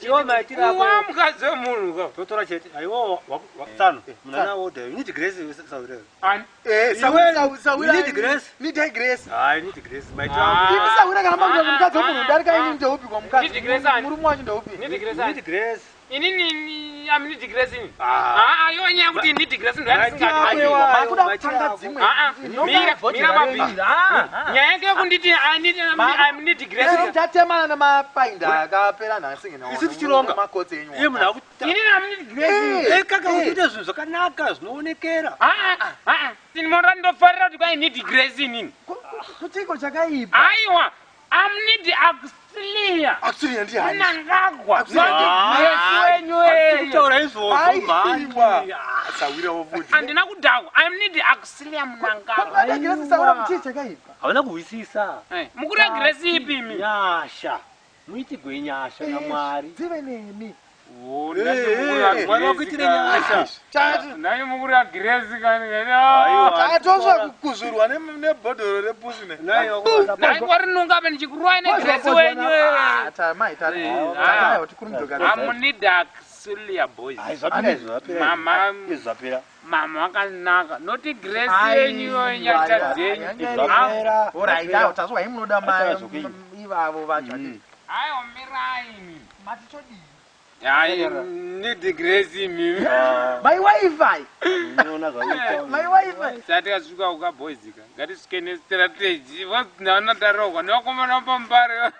iwo maitira ako wamukadzi wemunhu ka totora chete aiwo wakutsano munana woda you need grace saurira Sauri. you need grace Need grace. I need grace maitira Ibi sauri kana manje mukadzi wemunhu ndarika ini ndeupi kwa mukadzi. Need grace ani? Murume wacho ndeupi. Need you grace need grace inini amini digresi ini Ah. yonyaya kuti ini digresi Maitira Makuda kutanga dzimwe. mira mabviri nyaya yake yekunditi amini digresi Tatemana namapainda akapera nhasi ngena. Isi tichironga. Makotsi enyu. iye munhu akuta inini amini digresi kaka uchiita zvinhu zvakanaka zvinoonekera tinimoda ndofarira kuti kwaini digresi inini Kutiko chakaipa. aiwa amnidi akusilia Actually ndi hani. unangagwa wenyu kutaura izvozvo mhani Sawira wofuti. handina kudhakwa amnidi akusilia munangagwa Grace saura mti chakaipa. hauna kuwisisa mukuri yegresi ipi imi nyasha muitigwe nyasha namwari Dzive nemi. mwari wakuitire nyasha nai mukuri yagresi Tatozwa kukuzurwa nebhodhoro repusi ne. naikwarinunga benichikuruwai negresi wenyu Tamai tari. Ah. Tayo tikurumdoga. amunidi akusilia boys mama wakanaka noti gresi yenyu nyata dzenyu Oraita utazwa imunoda mai ivavo vacho. aiwa miraini Matitodi. ai nidigresi mimi My wifi. My wifi. satikasvika uka boys ka ngatisvike nestrategy vasinaonatarogwa nevakomana pambare